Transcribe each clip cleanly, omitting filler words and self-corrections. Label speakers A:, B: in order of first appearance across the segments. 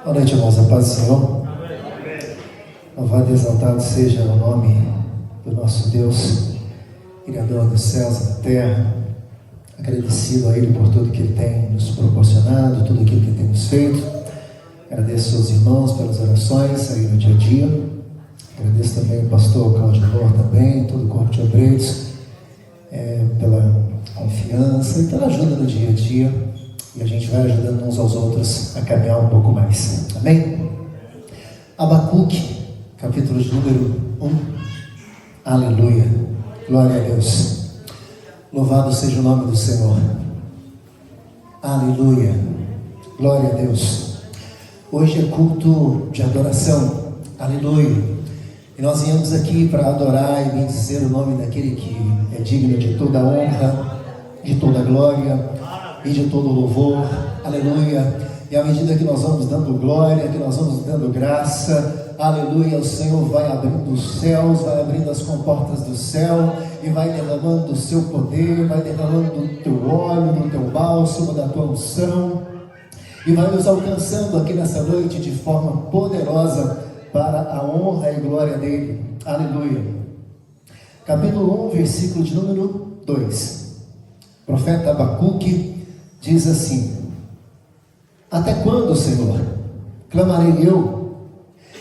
A: Boa noite, irmãos. A paz do Senhor. Louvado e exaltado seja o nome do nosso Deus, Criador dos céus e da terra. Agradecido a Ele por tudo que Ele tem nos proporcionado, tudo aquilo que Ele tem nos feito. Agradeço aos irmãos pelas orações aí no dia a dia. Agradeço também ao pastor Cláudio também, todo o corpo de obreiros, pela confiança e pela ajuda no dia a dia. E a gente vai ajudando uns aos outros a caminhar um pouco mais. Amém? Abacuque, capítulo de número 1. Aleluia. Glória a Deus. Louvado seja o nome do Senhor. Aleluia. Glória a Deus. Hoje é culto de adoração. Aleluia. E nós viemos aqui para adorar e bendizer o nome daquele que é digno de toda a honra, de toda a glória e de todo o louvor. Aleluia. E à medida que nós vamos dando glória, que nós vamos dando graça, aleluia, o Senhor vai abrindo os céus, vai abrindo as comportas do céu e vai derramando o seu poder, vai derramando o teu óleo, do teu bálsamo, da tua unção, e vai nos alcançando aqui nessa noite de forma poderosa para a honra e glória dele. Aleluia. Capítulo 1, versículo de número 2. O profeta Abacuque diz assim: até quando, Senhor, clamarei eu,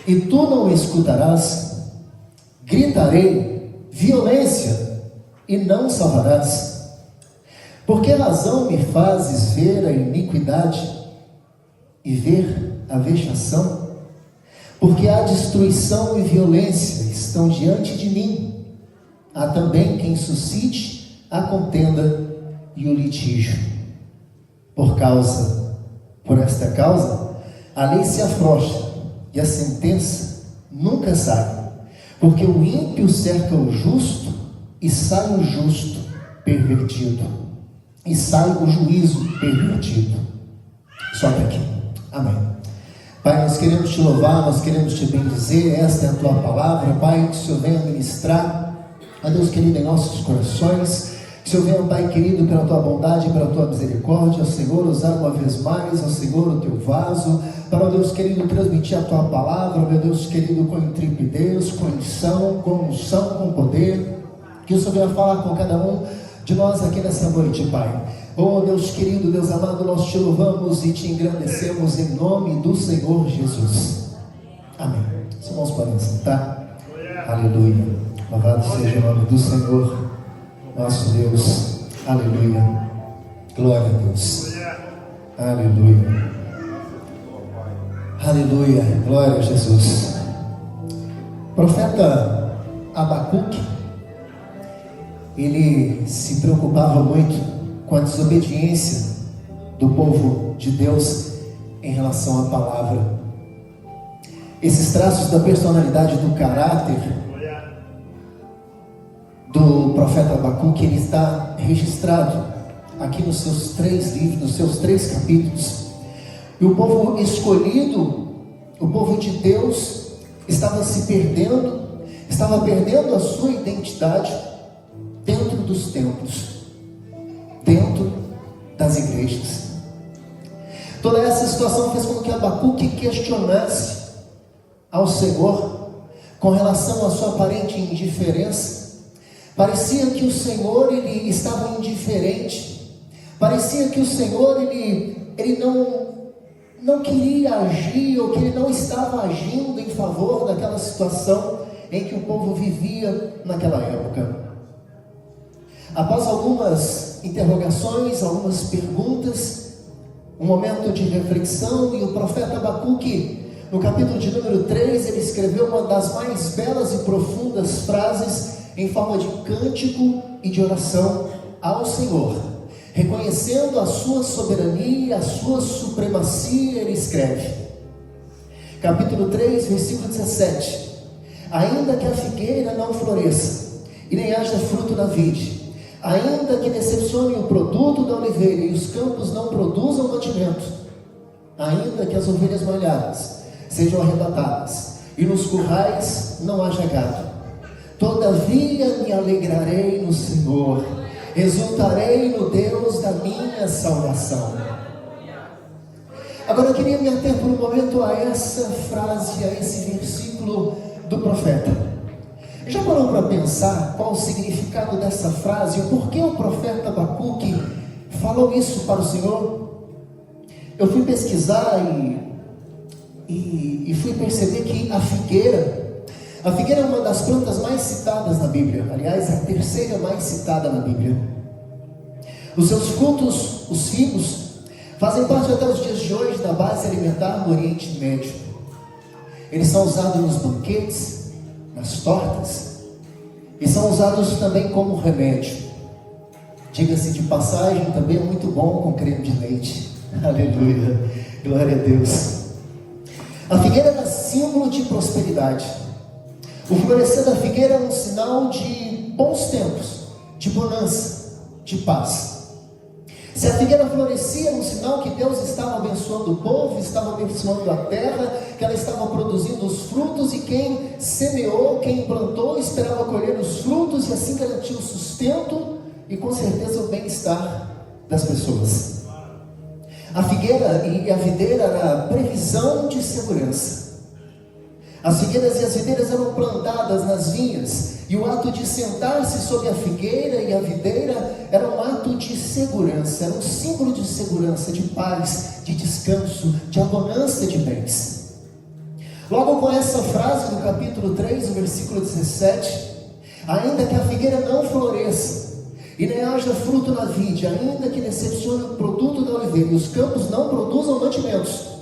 A: e tu não me escutarás? Gritarei violência, e não salvarás? Por que razão me fazes ver a iniquidade e ver a vexação? Porque a destruição e violência estão diante de mim. Há também quem suscite a contenda e o litígio. Por esta causa, a lei se afrouxa e a sentença nunca sai. Porque o ímpio cerca o justo e sai o justo pervertido. E sai o juízo pervertido. Só até aqui. Amém. Pai, nós queremos te louvar, nós queremos te bendizer. Esta é a tua palavra, Pai, que o Senhor venha ministrar, a Deus querido, em nossos corações. Que o Senhor venha, Pai querido, pela tua bondade, pela tua misericórdia, ó Senhor, usar uma vez mais, ó Senhor, o teu vaso, para, ó Deus querido, transmitir a tua palavra, meu Deus querido, com intrepidez, com unção, com poder. Que o Senhor venha falar com cada um de nós aqui nessa noite, Pai. Oh Deus querido, Deus amado, nós te louvamos e te engrandecemos em nome do Senhor Jesus. Amém. Os irmãos podem sentar. Aleluia. Louvado seja o nome do Senhor, nosso Deus. Aleluia. Glória a Deus. Aleluia. Aleluia. Glória a Jesus. Profeta Abacuque, ele se preocupava muito com a desobediência do povo de Deus em relação à palavra. Esses traços da personalidade, do caráter do profeta Abacuque, ele está registrado aqui nos seus 3 livros, nos seus 3 capítulos. E o povo escolhido, o povo de Deus, estava se perdendo, estava perdendo a sua identidade dentro dos templos, dentro das igrejas. Toda essa situação fez com que Abacuque questionasse ao Senhor com relação à sua aparente indiferença. Parecia que o Senhor, ele estava indiferente. Parecia que o Senhor, ele não queria agir, ou que ele não estava agindo em favor daquela situação em que o povo vivia naquela época. Após algumas interrogações, algumas perguntas, um momento de reflexão, e o profeta Abacuque, no capítulo de número 3, ele escreveu uma das mais belas e profundas frases em forma de cântico e de oração ao Senhor, reconhecendo a sua soberania, a sua supremacia. Ele escreve, capítulo 3, versículo 17: ainda que a figueira não floresça e nem haja fruto na vide, ainda que decepcione o produto da oliveira e os campos não produzam mantimento, ainda que as ovelhas malhadas sejam arrebatadas e nos currais não haja gado, todavia me alegrarei no Senhor, exultarei no Deus da minha salvação. Agora eu queria me ater por um momento a essa frase, a esse versículo do profeta. Já parou para pensar qual o significado dessa frase, o porquê o profeta Abacuque falou isso para o Senhor? Eu fui pesquisar e fui perceber que a figueira é uma das plantas mais citadas na Bíblia. Aliás, a terceira mais citada na Bíblia. Os seus frutos, os figos, fazem parte até os dias de hoje da base alimentar no Oriente Médio. Eles são usados nos banquetes, nas tortas, e são usados também como remédio. Diga-se de passagem, também é muito bom com creme de leite. Aleluia, glória a Deus. A figueira é símbolo de prosperidade. O florescer da figueira é um sinal de bons tempos, de bonança, de paz. Se a figueira florescia, era um sinal que Deus estava abençoando o povo, estava abençoando a terra, que ela estava produzindo os frutos, e quem semeou, quem plantou, esperava colher os frutos, e assim garantir o sustento e com certeza o bem-estar das pessoas. A figueira e a videira era previsão de segurança. As figueiras e as videiras eram plantadas nas vinhas, e o ato de sentar-se sob a figueira e a videira era um ato de segurança, era um símbolo de segurança, de paz, de descanso, de abundância de bens. Logo com essa frase do capítulo 3, o versículo 17, ainda que a figueira não floresça, e nem haja fruto na vide, ainda que decepcione o produto da oliveira, e os campos não produzam mantimentos,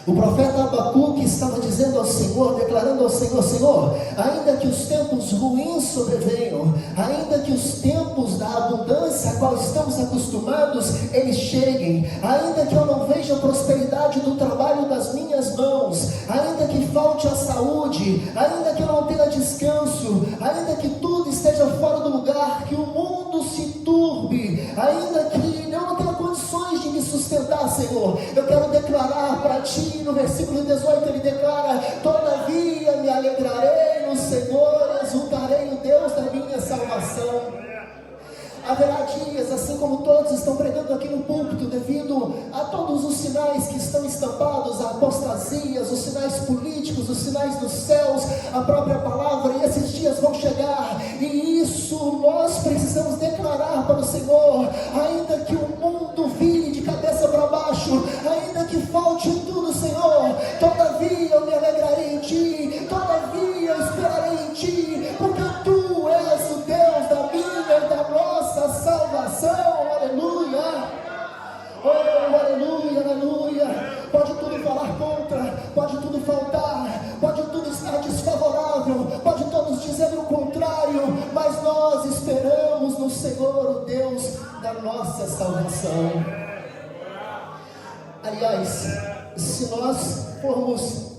A: o profeta Abacuque estava dizendo ao Senhor, declarando ao Senhor: Senhor, ainda que os tempos ruins sobrevenham, ainda que os tempos da abundância a qual estamos acostumados, eles cheguem, ainda que eu não veja a prosperidade do trabalho das minhas mãos, ainda que falte a saúde, ainda que eu não tenha descanso, ainda que tudo esteja fora do lugar, que o mundo se turbe, ainda que eu não tenha condições de me sustentar, Senhor, eu quero declarar para Ti. No versículo 18 ele declara: todavia me alegrarei no Senhor, exultarei no Deus da minha salvação. Haverá dias, assim como todos estão pregando aqui no púlpito, devido a todos os sinais que estão estampados, a apostasias, os sinais políticos, os sinais dos céus, a própria palavra, e esses dias vão chegar, e isso nós precisamos declarar para o Senhor. Ainda que o mundo vire de cabeça para baixo, ainda que falte tudo, Senhor, todavia eu me alegrarei em Ti, todavia eu esperarei em Ti, porque Tu és o Deus da minha e da nossa salvação. Aleluia, oh, aleluia, aleluia. Pode tudo falar contra, pode tudo faltar, pode tudo estar desfavorável, pode todos dizer o contrário, mas nós esperamos no Senhor, o Deus da nossa salvação. Aliás, se nós formos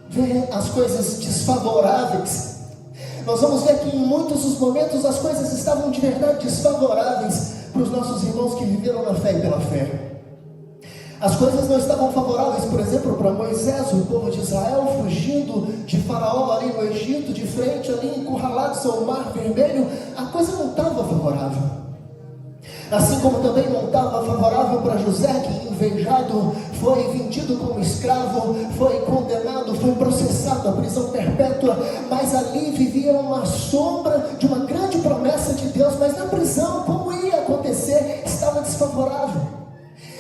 A: ver as coisas desfavoráveis, nós vamos ver que em muitos dos momentos as coisas estavam de verdade desfavoráveis para os nossos irmãos que viveram na fé e pela fé. As coisas não estavam favoráveis, por exemplo, para Moisés, o povo de Israel fugindo de Faraó ali no Egito, de frente ali encurralados ao Mar Vermelho. A coisa não estava favorável. Assim como também não estava favorável para José, que invejado foi vendido como escravo, foi condenado, foi processado à prisão perpétua, mas ali vivia uma sombra de uma grande promessa de Deus. Mas na prisão, como ia acontecer, estava desfavorável.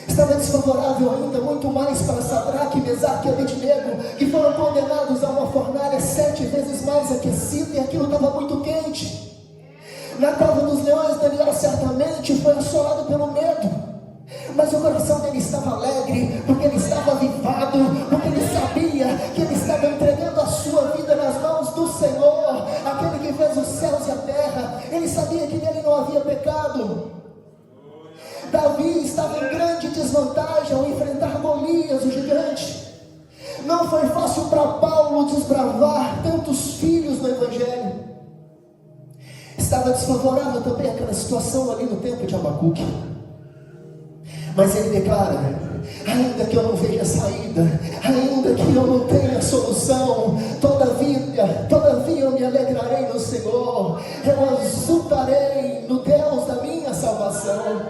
A: Estava desfavorável ainda muito mais para Sadraque, Mesaque e Abednego, que foram condenados a uma fornalha 7 vezes mais aquecida, e aquilo estava muito quente. Na cova dos leões, Daniel certamente foi assolado pelo medo, mas o coração dele estava alegre, porque ele estava avivado, porque ele sabia que ele estava entregando a sua vida nas mãos do Senhor, aquele que fez os céus e a terra. Ele sabia que nele não havia pecado. Davi estava em grande desvantagem ao enfrentar Golias, o gigante. Não foi fácil para Paulo desbravar tantos filhos no Evangelho. Estava desfavorável também aquela situação ali no tempo de Abacuque. Mas ele declara: ainda que eu não veja saída, ainda que eu não tenha solução, todavia eu me alegrarei no Senhor, eu exultarei no Deus da minha salvação.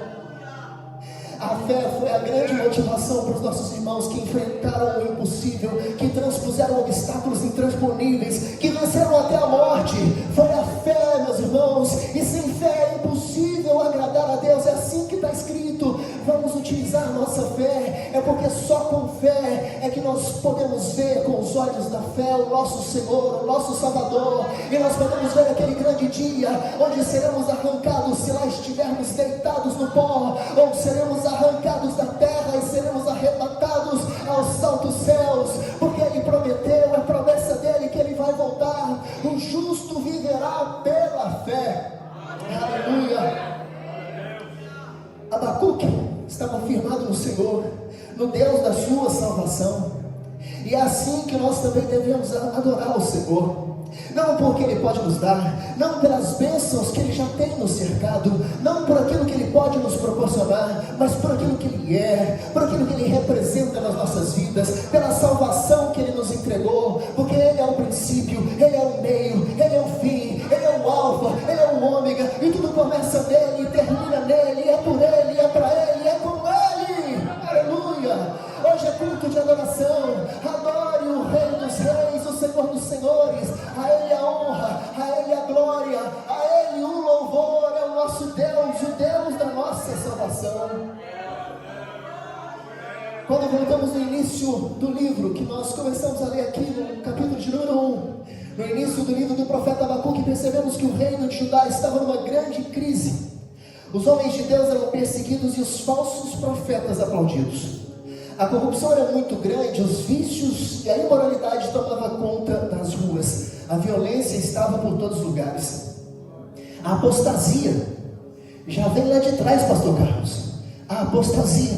A: A fé foi a grande motivação para os nossos irmãos que enfrentaram o impossível, que transpuseram obstáculos intransponíveis, que venceram até a morte. Foi a fé, meus irmãos, e sem fé é impossível agradar a Deus. É assim que está escrito. Vamos utilizar a nossa fé, é porque só com fé é que nós podemos ver com os olhos da fé o nosso Senhor, o nosso Salvador, e nós podemos ver aquele grande dia, onde seremos arrancados, se lá estivermos deitados no pó, ou seremos arrancados da terra e seremos arrebatados aos altos céus, porque Ele prometeu, é promessa dEle que Ele vai voltar. O justo viverá pela fé. Aleluia. Abacuque estava firmado no Senhor, no Deus da sua salvação, e é assim que nós também devemos adorar o Senhor. Não porque Ele pode nos dar, não pelas bênçãos que Ele já tem nos cercado, não por aquilo que Ele pode nos proporcionar, mas por aquilo que Ele é, por aquilo que Ele representa nas nossas vidas, pela salvação que Ele nos entregou, porque Ele é o princípio, Ele é o meio, Ele é o fim, Ele é o alfa, Ele é o ômega, e tudo começa nele e termina nele, é por Ele, é para Ele, é com Ele. Aleluia. Hoje é culto de adoração. Adore o Rei dos Reis, o Senhor dos Senhores. A Ele a honra, a Ele a glória, a Ele o louvor. É o nosso Deus, o Deus da nossa salvação. Quando voltamos no início do livro, que nós começamos a ler aqui no capítulo de número 1, no início do livro do profeta Abacuque, percebemos que o reino de Judá estava numa grande crise. Os homens de Deus eram perseguidos e os falsos profetas aplaudidos. A corrupção era muito grande, os vícios e a imoralidade tomavam conta das ruas. A violência estava por todos os lugares. A apostasia já vem lá de trás, pastor Carlos. A apostasia,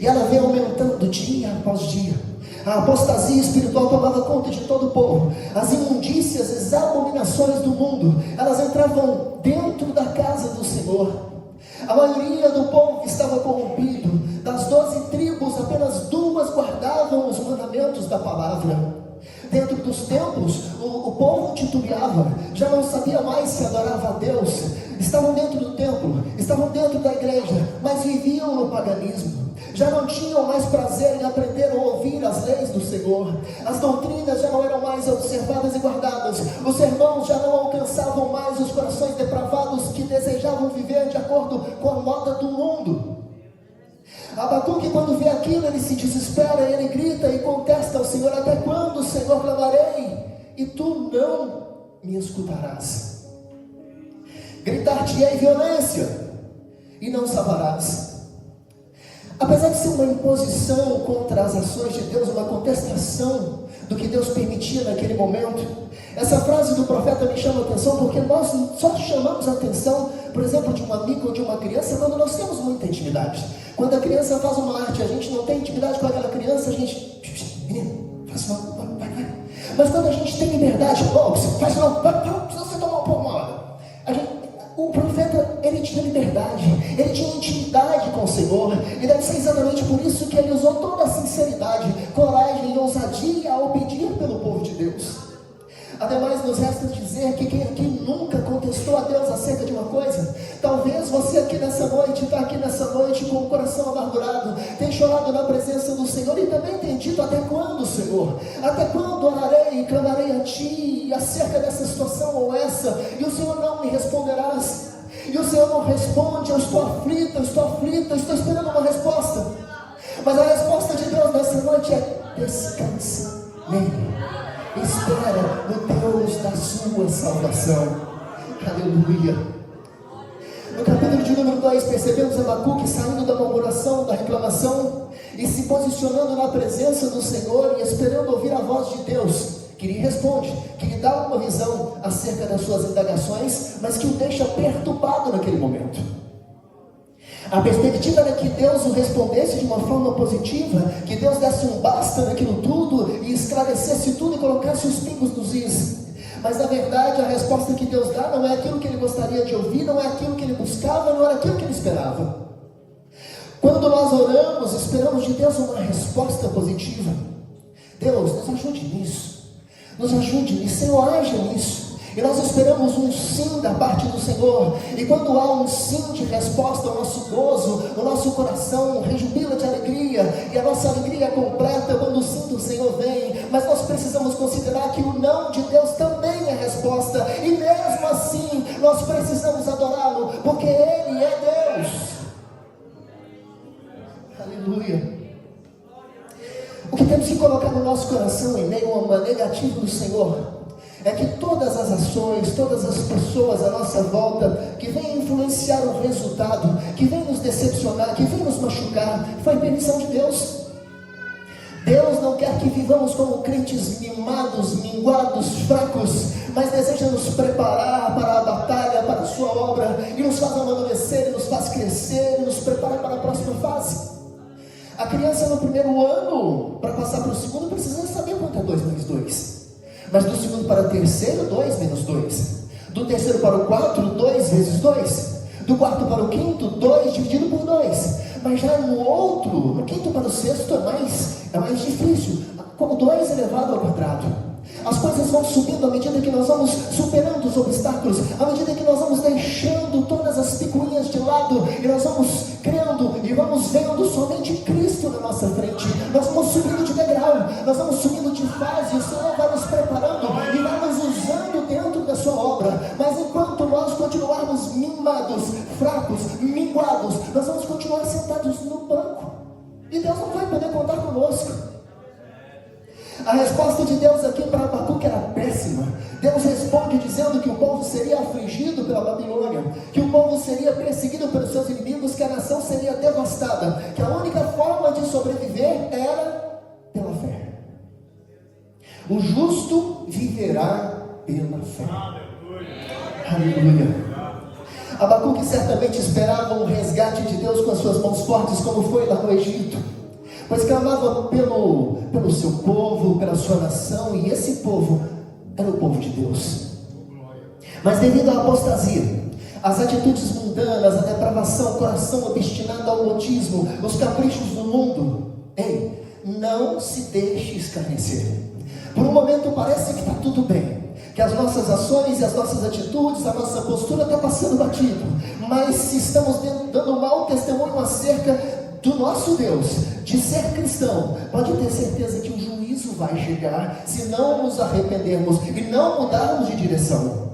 A: e ela vem aumentando dia após dia. A apostasia espiritual tomava conta de todo o povo. As imundícias, as abominações do mundo, elas entravam dentro da casa do Senhor. A maioria do povo estava corrompido. Das 12 tribos, apenas 2 guardavam os mandamentos da palavra. Dentro dos templos, o povo titubeava, já não sabia mais se adorava a Deus. Estavam dentro do templo, estavam dentro da igreja, mas viviam no paganismo. Já não tinham mais prazer em aprender ou ouvir as leis do Senhor. As doutrinas já não eram mais observadas e guardadas. Os sermãos já não alcançavam mais os corações depravados que desejavam viver de acordo com a moda do mundo. Abacuque, quando vê aquilo, ele se desespera, ele grita e contesta ao Senhor: até quando, Senhor, clamarei, e tu não me escutarás? Gritar-te-ei violência, e não salvarás. Apesar de ser uma imposição contra as ações de Deus, uma contestação do que Deus permitia naquele momento, essa frase do profeta me chama a atenção, porque nós só chamamos a atenção, por exemplo, de um amigo ou de uma criança, quando nós temos muita intimidade. Quando a criança faz uma arte, a gente não tem intimidade com aquela criança, a gente, menino, faz uma, vai. Mas quando a gente tem liberdade, faz uma, precisa você tomar um pouco uma. O profeta, ele tinha liberdade, ele tinha intimidade com o Senhor, e deve ser exatamente por isso que ele usou toda a sinceridade, coragem e ousadia ao pedir pelo povo de Deus. Ademais, nos resta dizer que quem aqui nunca contestou a Deus acerca de uma coisa? Talvez você aqui nessa noite, está aqui nessa noite com o coração amargurado, tem chorado na presença do Senhor e também tem dito: até quando, Senhor? Até quando orarei e clamarei a Ti acerca dessa situação ou essa? E o Senhor não me responderás. E o Senhor não responde. Eu estou aflita, estou esperando uma resposta. Mas a resposta de Deus nessa noite é: descansa nele. Espera no Deus da sua salvação. Aleluia. No capítulo de número 2, percebemos Abacuque saindo da murmuração, da reclamação, e se posicionando na presença do Senhor e esperando ouvir a voz de Deus, que lhe responde, que lhe dá uma visão acerca das suas indagações, mas que o deixa perturbado naquele momento. A perspectiva era que Deus o respondesse de uma forma positiva, que Deus desse um basta naquilo tudo e esclarecesse tudo e colocasse os pingos nos is. Mas na verdade a resposta que Deus dá não é aquilo que ele gostaria de ouvir, não é aquilo que ele buscava, não era aquilo que ele esperava. Quando nós oramos, esperamos de Deus uma resposta positiva. Deus, nos ajude nisso, Senhor, haja nisso. E nós esperamos um sim da parte do Senhor. E quando há um sim de resposta, o nosso gozo, o nosso coração rejubila de alegria. E a nossa alegria é completa quando o sim do Senhor vem. Mas nós precisamos considerar que o não de Deus também é resposta. E mesmo assim, nós precisamos adorá-lo, porque Ele é Deus. Aleluia. O que temos que colocar no nosso coração em meio a uma negativa do Senhor é que todas as ações, todas as pessoas à nossa volta que vêm influenciar o resultado, que vêm nos decepcionar, que vêm nos machucar, foi permissão de Deus. Deus não quer que vivamos como crentes mimados, minguados, fracos, mas deseja nos preparar para a batalha, para a sua obra, e nos faz amadurecer, e nos faz crescer, e nos prepara para a próxima fase. A criança no primeiro ano, para passar para o segundo, precisa saber quanto é 2 menos 2. Mas do segundo para o terceiro, 2 menos 2. Do terceiro para o quarto, 2 vezes 2. Do quarto para o quinto, 2 dividido por 2. Mas já no outro, no quinto para o sexto, é mais difícil. Como 2 elevado ao quadrado. As coisas vão subindo à medida que nós vamos superando os obstáculos, à medida que nós vamos deixando todas as picuinhas de lado, e nós vamos crendo e vamos vendo somente Cristo na nossa frente. Nós vamos subindo de degrau, nós vamos subindo de fase. O Senhor vai nos preparando e vai nos usando dentro da sua obra. Mas enquanto nós continuarmos mimados, fracos, minguados, nós vamos continuar sentados no banco, e Deus não vai poder contar conosco. A resposta de Deus aqui para Abacuque era péssima. Deus responde dizendo que o povo seria afligido pela Babilônia, que o povo seria perseguido pelos seus inimigos, que a nação seria devastada, que a única forma de sobreviver era pela fé. O justo viverá pela fé. Aleluia. Abacuque certamente esperava um resgate de Deus com as suas mãos fortes, como foi lá no Egito, pois clamava pelo seu povo, pela sua nação, e esse povo era o povo de Deus. Mas devido à apostasia, as atitudes mundanas, a depravação, o coração obstinado ao modismo, os caprichos do mundo, não se deixe escarnecer. Por um momento parece que está tudo bem, que as nossas ações e as nossas atitudes, a nossa postura está passando batido, mas se estamos dando mau testemunho acerca do nosso Deus, de ser cristão, pode ter certeza que o juízo vai chegar, se não nos arrependermos e não mudarmos de direção.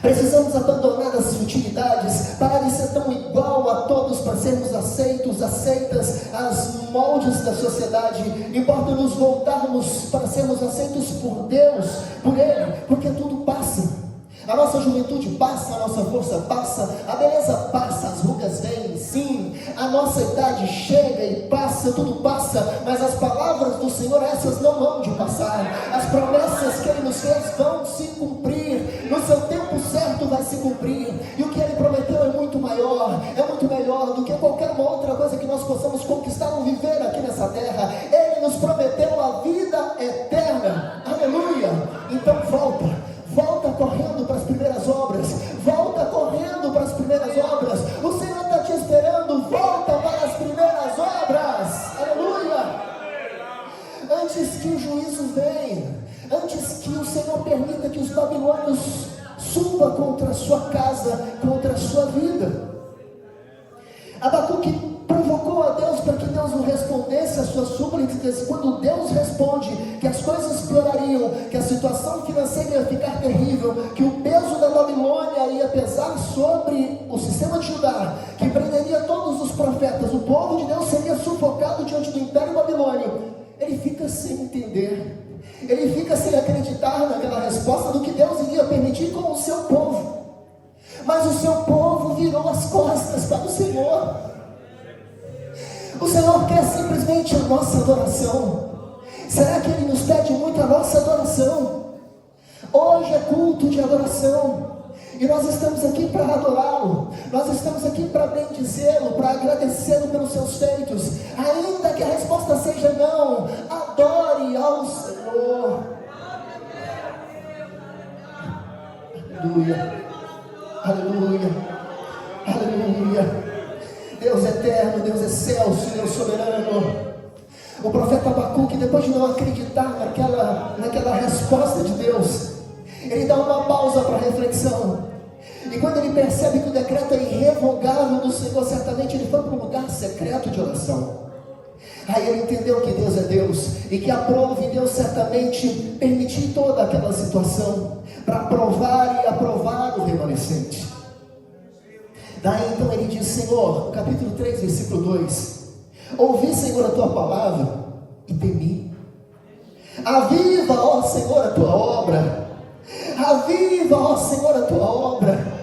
A: Precisamos abandonar as futilidades, parar de ser tão igual a todos para sermos aceitas às moldes da sociedade. Importa nos voltarmos para sermos aceitos por Deus, por Ele, porque tudo passa. A nossa juventude passa, a nossa força passa, a beleza passa, as rugas vêm, sim, a nossa idade chega e passa, tudo passa, mas as palavras do Senhor, essas não vão de passar. As promessas que Ele nos fez vão se cumprir, no seu tempo certo vai se cumprir, e o que Ele prometeu é muito maior, é muito melhor do que qualquer uma outra coisa que nós possamos conquistar ou viver aqui nessa terra. Ele nos prometeu a vida eterna, aleluia. Então volta correndo para as primeiras obras, volta correndo para as primeiras obras. O Senhor está te esperando, volta para as primeiras obras, aleluia. Antes que o juízo venha, antes que o Senhor permita que os babilônios subam contra a sua casa, contra a sua vida. Abacuque provocou a Deus para que Deus não respondesse às suas súplicas. Quando Deus responde que as coisas piorariam, que a situação financeira ia ficar terrível, que o peso da Babilônia ia pesar sobre o sistema de Judá, que prenderia todos os profetas, o povo de Deus seria sufocado diante do império babilônio, ele fica sem entender, ele fica sem acreditar naquela resposta do que Deus iria permitir com o seu povo. Mas o seu povo virou as costas para o Senhor. O Senhor quer simplesmente a nossa adoração. Será que Ele nos pede muito a nossa adoração? Hoje é culto de adoração, e nós estamos aqui para adorá-lo, nós estamos aqui para bendizê-lo, para agradecê-lo pelos seus feitos. Ainda que a resposta seja não, adore ao Senhor. Aleluia, aleluia, aleluia. Deus é eterno, Deus é excelso, Deus soberano. O profeta Abacuque, depois de não acreditar naquela resposta de Deus, Ele dá uma pausa para reflexão. E quando ele percebe que o decreto é irrevogável do Senhor, certamente ele foi para um lugar secreto de oração. Aí ele entendeu que Deus é Deus, e que aprove Deus certamente permitir toda aquela situação, para provar e aprovar o remanescente. Daí então ele diz: Senhor, capítulo 3, versículo 2: ouvi, Senhor, a tua palavra e temi. Aviva, ó Senhor, a tua obra. Aviva, ó Senhor, a tua obra.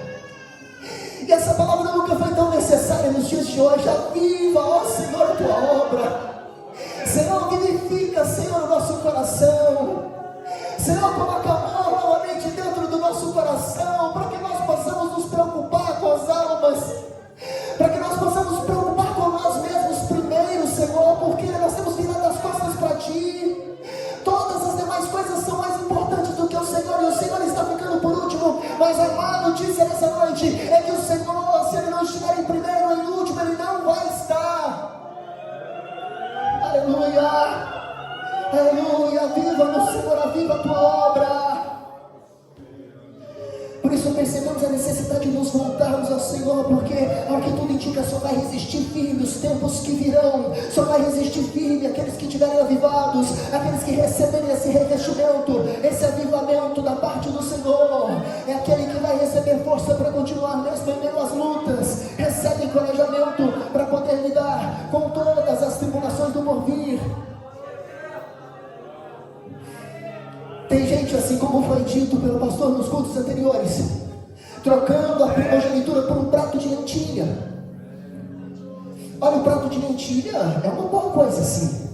A: E essa palavra nunca foi tão necessária nos dias de hoje. Aviva, ó Senhor, a tua obra. Senhor, vivifica, Senhor, o nosso coração. Senhor, coloca amor novamente dentro do nosso coração, para que nós possamos nos preocupar com as almas, para que nós possamos nos preocupar com nós mesmos primeiro, Senhor, porque nós temos virado as costas para Ti. Todas as demais coisas são mais importantes do que o Senhor, e o Senhor está ficando por último. Mas a má notícia nessa noite é que o Senhor, se Ele não estiver em primeiro ou em último, Ele não vai estar. Aleluia, aleluia. Aviva no Senhor, aviva a tua obra. Por isso percebemos a necessidade de nos voltarmos ao Senhor, porque ao que tudo indica só vai resistir firme os tempos que virão, só vai resistir firme aqueles que estiverem avivados, aqueles que receberem esse revestimento, esse avivamento da parte do Senhor. É aquele que vai receber força para continuar mesmo em meio às lutas, recebe encorajamento para poder lidar com todas as tribulações do porvir. Tem gente, assim como foi dito pelo pastor nos cultos anteriores, trocando a primogenitura por um prato de lentilha. Olha, o prato de lentilha é uma boa coisa assim,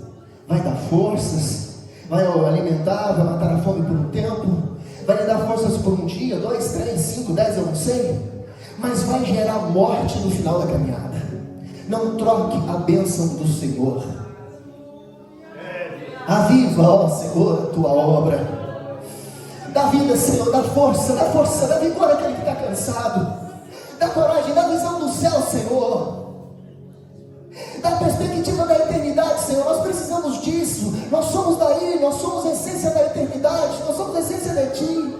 A: vai dar forças, vai alimentar, vai matar a fome por um tempo, vai lhe dar forças por um dia, 2, 3, 5, 10, eu não sei, mas vai gerar morte no final da caminhada. Não troque a bênção do Senhor. Aviva, ó Senhor, a tua obra. Dá vida, Senhor, dá força, dá vigor àquele que está cansado. Dá coragem, dá visão do céu, Senhor. Dá perspectiva da eternidade, Senhor. Nós precisamos disso. Nós somos daí, nós somos a essência da eternidade, nós somos a essência de Ti.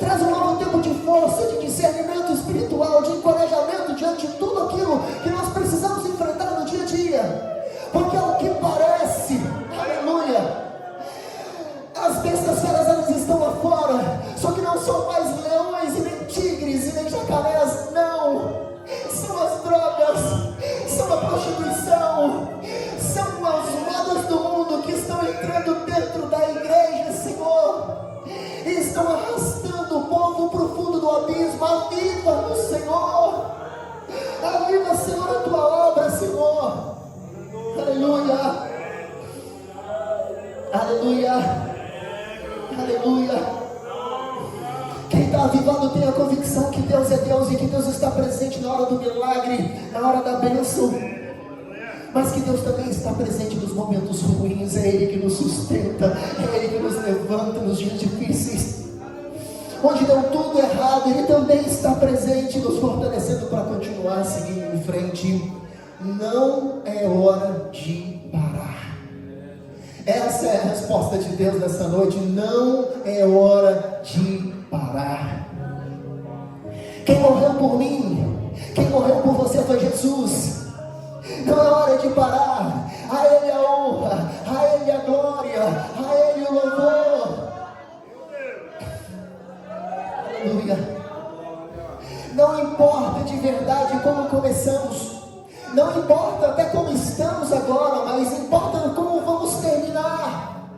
A: Traz um novo tempo de força, de discernimento espiritual, de encorajamento diante de tudo aquilo que nós precisamos enfrentar no dia a dia. Porque ao que parece, aleluia, as bestas feras, elas estão lá fora, só que não são mais leões e nem tigres e nem jacarés, não. São as drogas, são a prostituição, são as modas do mundo que estão entrando dentro da igreja, Senhor, e estão arrastando o povo para o fundo do abismo. Aviva no Senhor, aviva, Senhor, a tua obra, Senhor. Aleluia, aleluia, aleluia. Quem está avivado tem a convicção que Deus é Deus e que Deus está presente na hora do milagre, na hora da bênção, mas que Deus também está presente nos momentos ruins. É Ele que nos sustenta, é Ele que nos levanta nos dias difíceis. Onde deu tudo errado, Ele também está presente, nos fortalecendo para continuar seguindo em frente. Não é hora de parar. Essa é a resposta de Deus nessa noite. Não é hora de parar. Quem morreu por mim, quem morreu por você foi Jesus. Não é hora de parar. A Ele a honra, a Ele a glória, a Ele o louvor. Aleluia. Não importa de verdade como começamos, não importa até como estamos agora, mas importa como vamos terminar.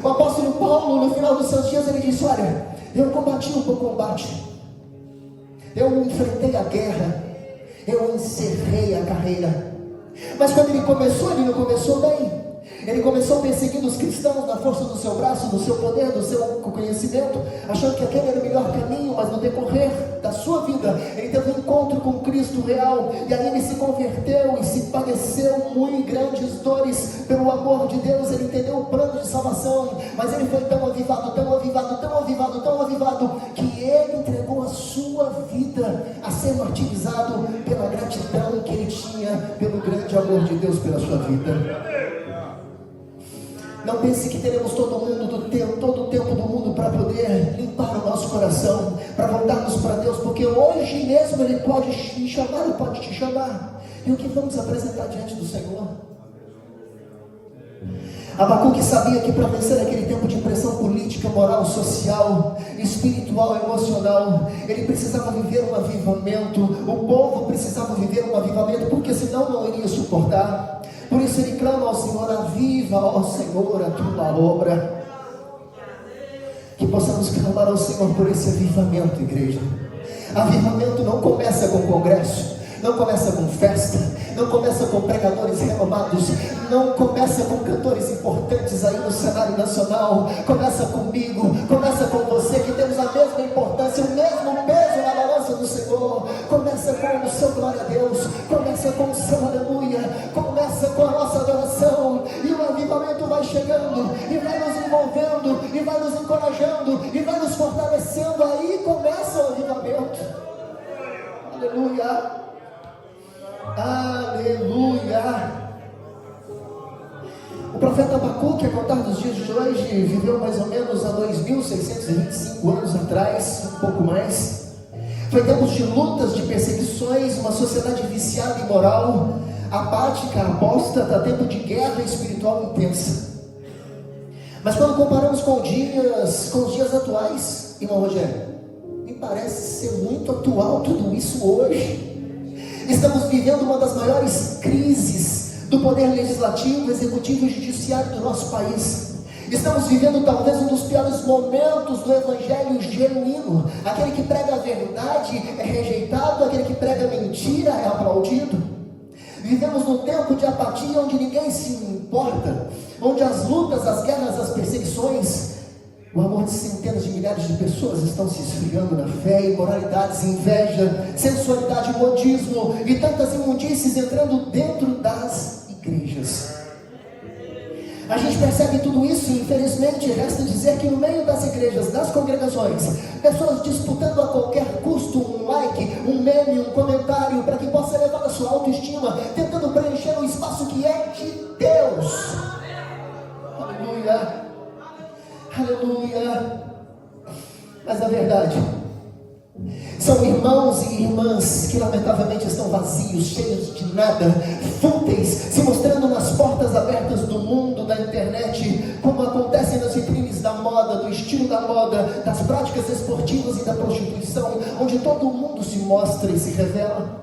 A: O apóstolo Paulo, no final dos seus dias, ele disse: olha, eu combati o bom combate, eu enfrentei a guerra, eu encerrei a carreira. Mas quando ele não começou bem. Ele começou perseguindo os cristãos na força do seu braço, do seu poder, do seu conhecimento, achando que aquele era o melhor caminho. Mas no decorrer da sua vida, ele teve um encontro com Cristo real, e aí ele se converteu e se padeceu muito grandes dores pelo amor de Deus. Ele entendeu o plano de salvação, mas ele foi tão avivado, tão avivado, tão avivado, tão avivado, que ele entregou a sua vida a ser martirizado pela gratidão que ele tinha pelo grande amor de Deus pela sua vida. Não pense que teremos todo mundo todo o tempo do mundo para poder limpar o nosso coração, para voltarmos para Deus, porque hoje mesmo Ele pode te chamar, Ele pode te chamar. E o que vamos apresentar diante do Senhor? Abacuque sabia que para vencer aquele tempo de pressão política, moral, social, espiritual, emocional, ele precisava viver um avivamento. O povo precisava viver um avivamento, porque senão não iria suportar. Por isso ele clama ao Senhor: aviva, ó Senhor, a tua obra. Que possamos clamar ao Senhor por esse avivamento, igreja. Avivamento não começa com congresso, não começa com festa, não começa com pregadores renomados, não começa com cantores importantes aí no cenário nacional. Começa comigo, começa com você, que temos a mesma importância, o mesmo peso na balança do Senhor. Começa com o seu glória a Deus, começa com o seu aleluia, começa com a nossa adoração, e o avivamento vai chegando, e vai nos envolvendo, e vai nos encorajando, e vai nos fortalecendo. Aí começa o avivamento. Aleluia. Aleluia. O profeta Abacuque, a contar dos dias de hoje, viveu mais ou menos há 2.625 anos atrás, um pouco mais. Foi tempos de lutas, de perseguições, uma sociedade viciada e imoral, apática, apóstata, tempo de guerra espiritual intensa. Mas quando comparamos com os dias atuais, irmão Rogério, me parece ser muito atual tudo isso hoje. Estamos vivendo uma das maiores crises do poder legislativo, executivo e judiciário do nosso país. Estamos vivendo talvez um dos piores momentos do evangelho genuíno. Aquele que prega a verdade é rejeitado, aquele que prega a mentira é aplaudido. Vivemos num tempo de apatia onde ninguém se importa, onde as lutas, as guerras, as perseguições, o amor de centenas de milhares de pessoas estão se esfriando na fé, imoralidades, inveja, sensualidade, modismo e tantas imundícies entrando dentro das igrejas. A gente percebe tudo isso e infelizmente resta dizer que no meio das igrejas, das congregações, pessoas disputando a qualquer custo um like, um meme, um comentário para que possa elevar a sua autoestima, tentando preencher o espaço que é de Deus. Aleluia. Aleluia. Mas a verdade, são irmãos e irmãs que lamentavelmente estão vazios, cheios de nada, fúteis, se mostrando nas portas abertas do mundo, da internet, como acontece nas vitrines da moda, do estilo da moda, das práticas esportivas e da prostituição, onde todo mundo se mostra e se revela,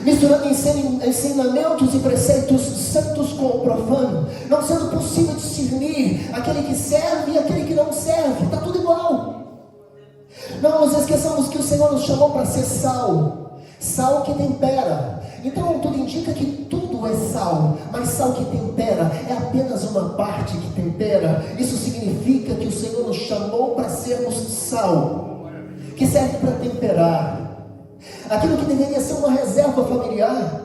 A: misturando ensinamentos e preceitos santos com o profano, não sendo possível discernir aquele que serve e aquele que não serve. Está tudo igual. Não nos esqueçamos que o Senhor nos chamou para ser sal, sal que tempera. Então tudo indica que tudo é sal, mas sal que tempera é apenas uma parte que tempera. Isso significa que o Senhor nos chamou para sermos sal, que serve para temperar. Aquilo que deveria ser uma reserva familiar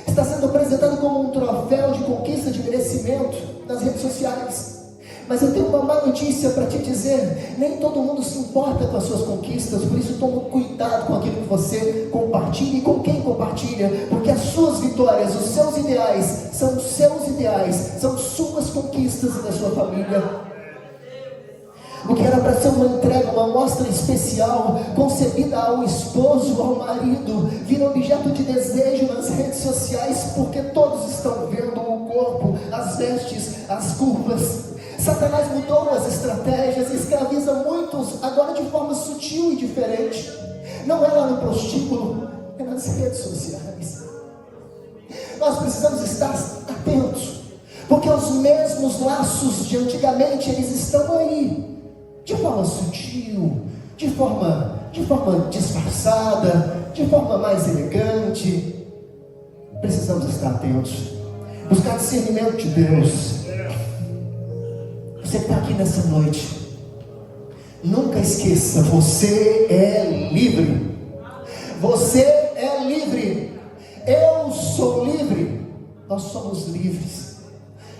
A: está sendo apresentado como um troféu de conquista, de merecimento nas redes sociais. Mas eu tenho uma má notícia para te dizer: nem todo mundo se importa com as suas conquistas. Por isso toma cuidado com aquilo que você compartilha e com quem compartilha, porque as suas vitórias, os seus ideais, são os seus ideais, são suas conquistas e da sua família. O que era para ser uma entrega, uma mostra especial, concebida ao esposo, ao marido, vira objeto de desejo nas redes sociais, porque todos estão vendo o corpo, as vestes, as curvas. Satanás mudou as estratégias e escraviza muitos, agora de forma sutil e diferente. Não é lá no prostíbulo, é nas redes sociais. Nós precisamos estar atentos, porque os mesmos laços de antigamente, eles estão aí, de forma sutil, de forma disfarçada, de forma mais elegante. Precisamos estar atentos, buscar discernimento de Deus. Você que está aqui nessa noite, nunca esqueça: você é livre. Você é livre. Eu sou livre. Nós somos livres.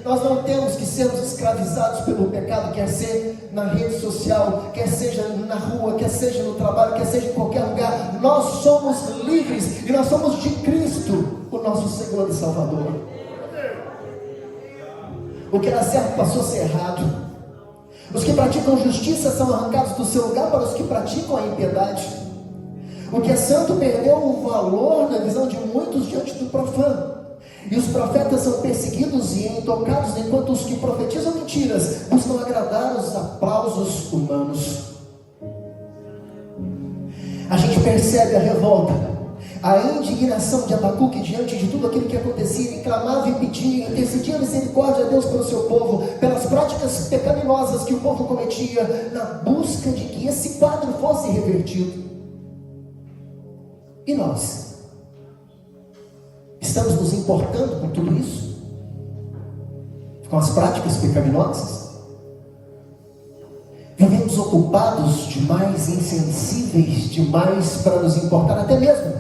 A: Nós não temos que sermos escravizados pelo pecado, quer ser na rede social, quer seja na rua, quer seja no trabalho, quer seja em qualquer lugar. Nós somos livres e nós somos de Cristo, o nosso Senhor e Salvador. O que era certo passou a ser errado. Os que praticam justiça são arrancados do seu lugar para os que praticam a impiedade. O que é santo perdeu o valor na visão de muitos diante do profano. E os profetas são perseguidos e intocados, enquanto os que profetizam mentiras buscam agradar os aplausos humanos. A gente percebe a revolta, a indignação de Abacuque diante de tudo aquilo que acontecia. Ele clamava e pedia, intercedia misericórdia a Deus pelo seu povo, pelas práticas pecaminosas que o povo cometia, na busca de que esse quadro fosse revertido. E nós? Estamos nos importando com tudo isso? Com as práticas pecaminosas? Vivemos ocupados demais, insensíveis demais para nos importar até mesmo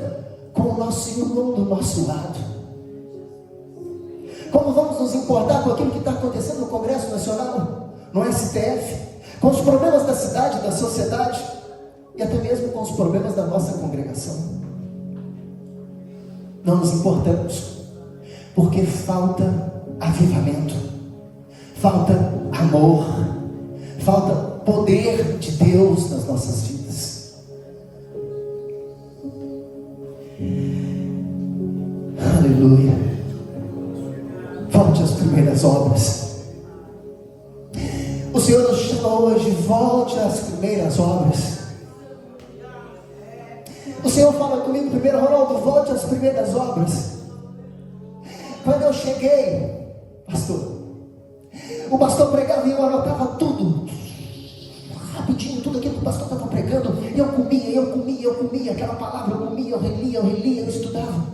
A: com o nosso irmão do nosso lado. Como vamos nos importar com aquilo que está acontecendo no Congresso Nacional, no STF, com os problemas da cidade, da sociedade e até mesmo com os problemas da nossa congregação? Não nos importamos, porque falta avivamento, falta amor, falta poder de Deus nas nossas vidas. Aleluia. Volte às primeiras obras. O Senhor nos chama hoje, volte às primeiras obras. O Senhor fala comigo primeiro, Ronaldo, volte às primeiras obras. Quando eu cheguei, o pastor pregava e eu anotava tudo, rapidinho, tudo aquilo que o pastor estava pregando. Eu comia aquela palavra, eu relia, eu estudava.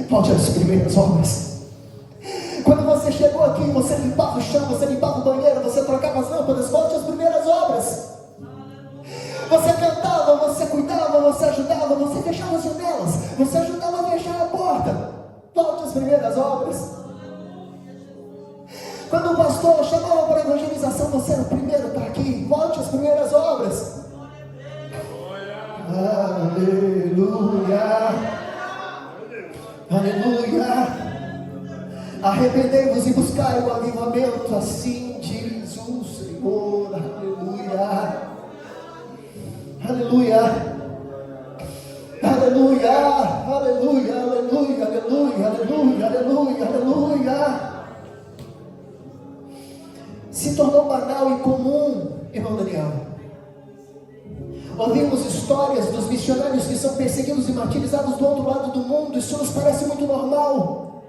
A: Volte às primeiras obras. Quando você chegou aqui, você limpava o chão, você limpava o banheiro, você trocava as lâmpadas. Volte às primeiras obras. Você cantava, você cuidava, você ajudava, você fechava as janelas, você ajudava a fechar a porta. Volte às primeiras obras. Quando o pastor chamava para a evangelização, você era o primeiro para aqui. Volte às primeiras obras. Aleluia. Aleluia. Arrependei-vos e buscai o avivamento, assim diz o Senhor. Aleluia. Aleluia, aleluia, aleluia, aleluia, aleluia, aleluia, aleluia, aleluia. Se tornou banal e comum, irmão Daniel. Ouvimos histórias dos missionários que são perseguidos e martirizados do outro lado do mundo. Isso nos parece muito normal.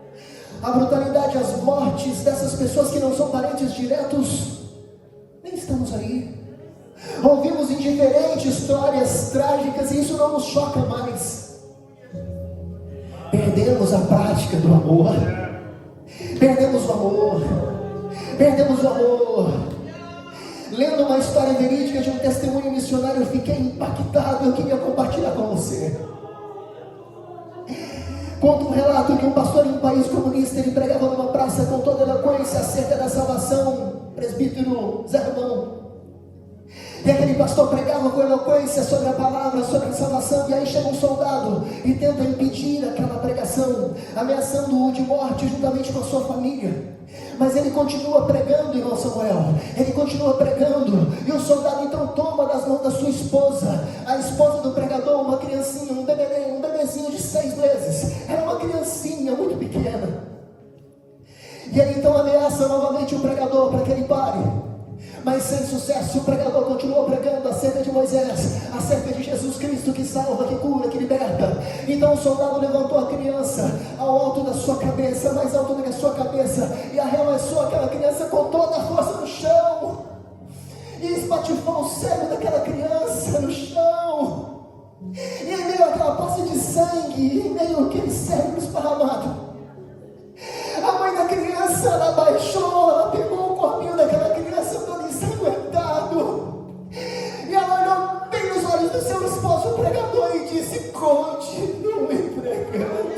A: A brutalidade, as mortes dessas pessoas que não são parentes diretos, nem estamos aí. Ouvimos indiferente histórias trágicas e isso não nos choca mais. Perdemos a prática do amor. Perdemos o amor. Perdemos o amor. Lendo uma história verídica de um testemunho missionário, eu fiquei impactado. Eu queria compartilhar com você. Conta um relato que um pastor em um país comunista, ele pregava numa praça com toda eloquência acerca da salvação. Presbítero Zé Romão. E aquele pastor pregava com eloquência sobre a palavra, sobre a salvação. E aí chega um soldado e tenta impedir aquela pregação, ameaçando-o de morte juntamente com a sua família. Mas ele continua pregando, irmão Samuel. Ele continua pregando. E o soldado então toma das mãos da sua esposa, a esposa do pregador, uma criancinha, um bebezinho de 6 meses. Era uma criancinha muito pequena. E ele então ameaça novamente o pregador para que ele pare. Mas sem sucesso, o pregador continuou pregando acerca de Moisés, acerca de Jesus Cristo que salva, que cura, que liberta. Então o soldado levantou a criança ao alto da sua cabeça, mais alto do que a sua cabeça, e arremessou aquela criança com toda a força no chão, e espatifou o cérebro daquela criança no chão. E em meio àquela poça de sangue, em meio àquele cérebro esparramado, a mãe da criança, ela baixou, ela pegou o corpinho daquela criança todo ensanguentado, e ela olhou bem nos olhos do seu esposo, o pregador, e disse: continue pregando.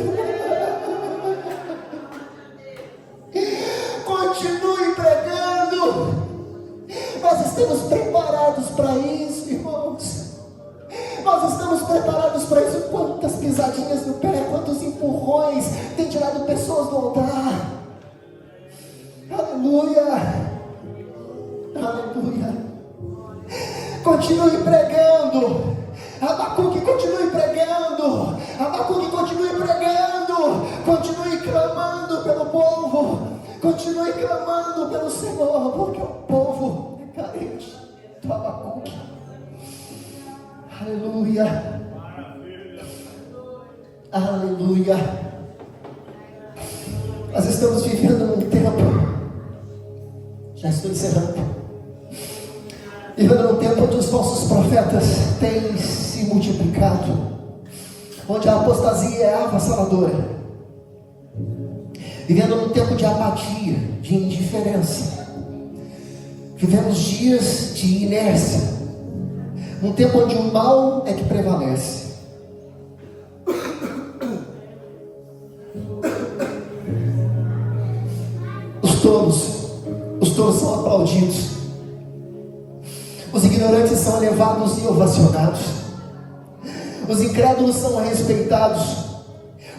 A: Continue pregando. Nós estamos preparados para isso, irmãos. Nós estamos preparados para isso. Quantas pisadinhas no pé, quantos empurrões tem tirado pessoas do altar. Aleluia. Aleluia. Aleluia. Continue pregando. Abacuque, continue pregando. Abacuque, continue pregando. Continue clamando pelo povo. Continue clamando pelo Senhor, porque o povo é carente do Abacuque. Aleluia. Aleluia. Nós estamos vivendo num tempo, já estou encerrando, vivendo num tempo onde os falsos profetas têm se multiplicado, onde a apostasia é avassaladora, vivendo num tempo de apatia, de indiferença. Vivemos dias de inércia, num tempo onde o mal é que prevalece. Os tolos são aplaudidos, os ignorantes são elevados e ovacionados, os incrédulos são respeitados,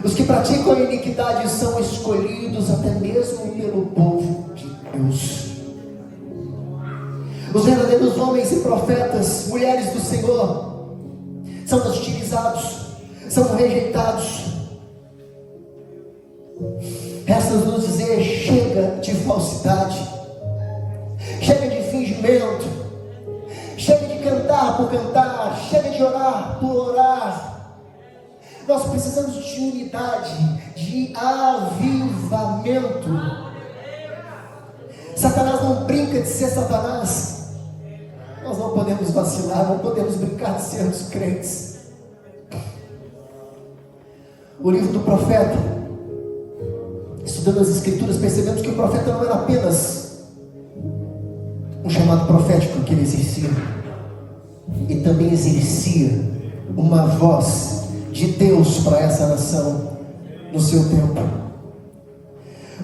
A: os que praticam a iniquidade são escolhidos até mesmo pelo povo de Deus. Os verdadeiros homens e profetas, mulheres do Senhor, são hostilizados, são rejeitados. Resta-nos dizer: chega de falsidade, chega de fingimento, chega de cantar por cantar, chega de orar por orar. Nós precisamos de unidade, de avivamento. Satanás não brinca de ser Satanás. Nós não podemos vacilar, não podemos brincar de sermos crentes. O livro do profeta, estudando as escrituras, percebemos que o profeta não era apenas um chamado profético que ele exercia, e também exercia uma voz de Deus para essa nação no seu tempo.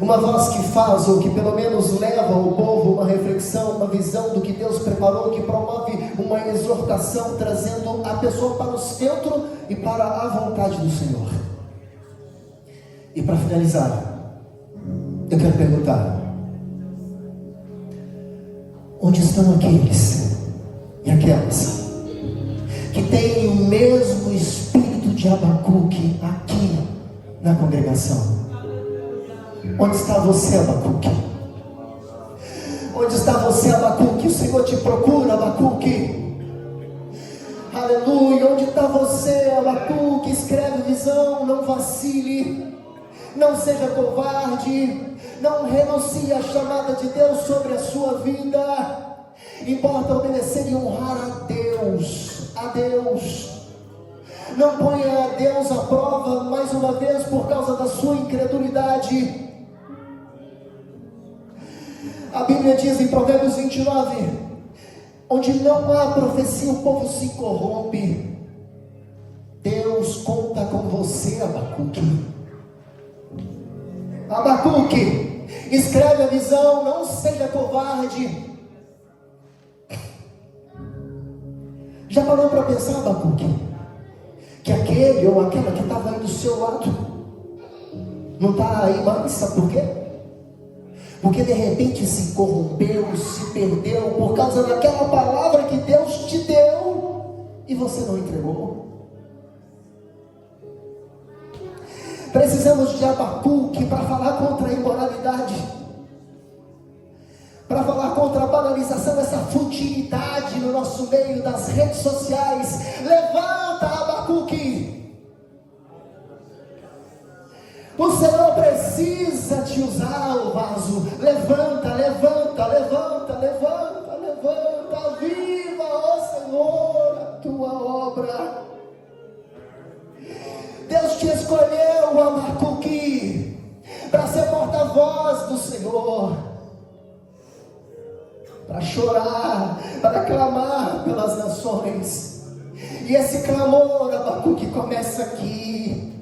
A: Uma voz que faz, ou que pelo menos leva ao povo uma reflexão, uma visão do que Deus preparou, que promove uma exortação, trazendo a pessoa para o centro e para a vontade do Senhor. E para finalizar, eu quero perguntar: onde estão aqueles e aquelas que têm o mesmo espírito de Abacuque aqui na congregação? Onde está você, Abacuque? Onde está você, Abacuque? O Senhor te procura, Abacuque. Aleluia. Onde está você, Abacuque? Escreve visão, não vacile, não seja covarde, não renuncie à chamada de Deus sobre a sua vida. Importa obedecer e honrar a Deus, a Deus. Não ponha a Deus à prova mais uma vez por causa da sua incredulidade. A Bíblia diz em Provérbios 29, onde não há profecia o povo se corrompe. Deus conta com você, Abacuque. Abacuque, escreve a visão, não seja covarde. Já parou para pensar, Abacuque, que aquele ou aquela que estava aí do seu lado não está aí mais? Sabe por quê? Porque de repente se corrompeu, se perdeu por causa daquela palavra que Deus te deu e você não entregou. Precisamos de Abacuque para falar contra a imoralidade, para falar contra a banalização, essa futilidade no nosso meio das redes sociais. Levanta, Abacuque. O Senhor precisa te usar, o vaso. Levanta, levanta, levanta, levanta, levanta. Aviva, ó Senhor, a tua obra. Deus te escolheu, Abacuque, para ser porta-voz do Senhor, para chorar, para clamar pelas nações. E esse clamor, Abacuque, começa aqui,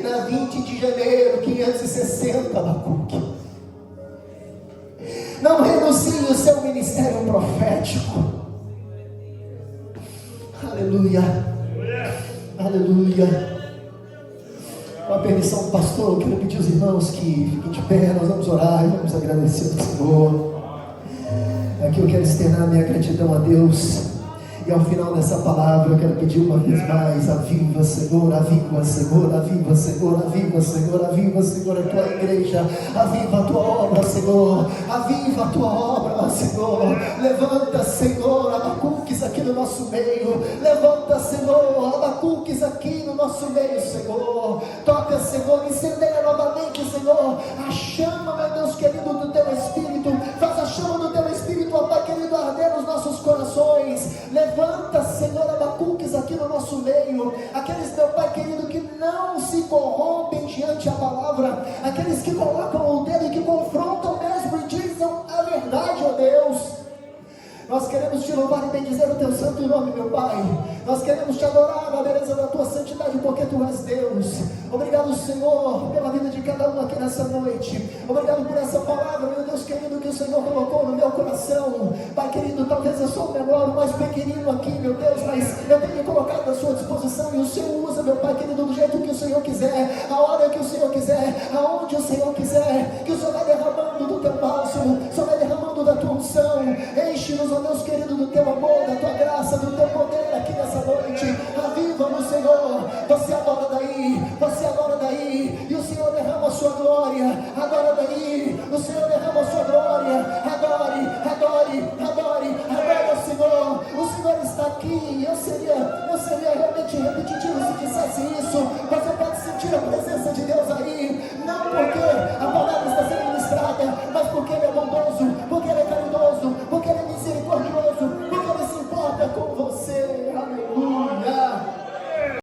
A: na 20 de janeiro, 560, Abacuque. Não renuncie o seu ministério profético. Aleluia, aleluia. Com a permissão do pastor, eu quero pedir aos irmãos que fiquem de pé. Nós vamos orar e vamos agradecer ao Senhor. Aqui eu quero externar minha gratidão a Deus. E ao final dessa palavra eu quero pedir uma vez mais: aviva, Senhor, aviva, Senhor, aviva, Senhor, aviva, Senhor, aviva, Senhor, a tua igreja, aviva a tua obra, Senhor, aviva a tua obra, Senhor. Levanta, Senhor, Abacuques aqui no nosso meio, levanta, Senhor, Abacuques aqui no nosso meio, Senhor. Toca, Senhor, incendeia novamente, Senhor, a chama, meu Deus querido, do teu Espírito. Faz a chama do teu Espírito, ó Pai querido, arder nos nossos corações. Levanta, Senhor, Abacuques aqui no nosso meio, aqueles, meu Pai querido, que não se corrompem diante da palavra, aqueles que colocam o dedo e que confrontam mesmo e dizem a verdade, ó Deus. Nós queremos te louvar e bendizer o teu santo nome, meu Pai. Nós queremos te adorar na beleza da tua santidade, porque tu és Deus. Obrigado, Senhor, pela vida de cada um aqui nessa noite. Obrigado por essa palavra, meu Deus querido, que o Senhor colocou no meu coração. Pai querido, talvez eu sou o menor, o mais pequenino aqui, meu Deus, mas eu tenho colocado à sua disposição, e o Senhor usa, meu Pai querido, do jeito que o Senhor quiser, a hora que o Senhor quiser, aonde o Senhor quiser. Que o Senhor vai derramando do teu bálsamo, o Senhor vai derramando da tua unção. Enche-nos, ó Deus querido, do teu amor, da tua graça, do teu poder aqui nessa noite. Aviva-nos, Senhor. Você adora daí, você adora daí, e o Senhor derrama a sua glória. Adora daí, o Senhor derrama a sua glória. Adore, adore, adore, adore, Senhor. O Senhor está aqui. Eu seria realmente repetitivo se dissesse isso,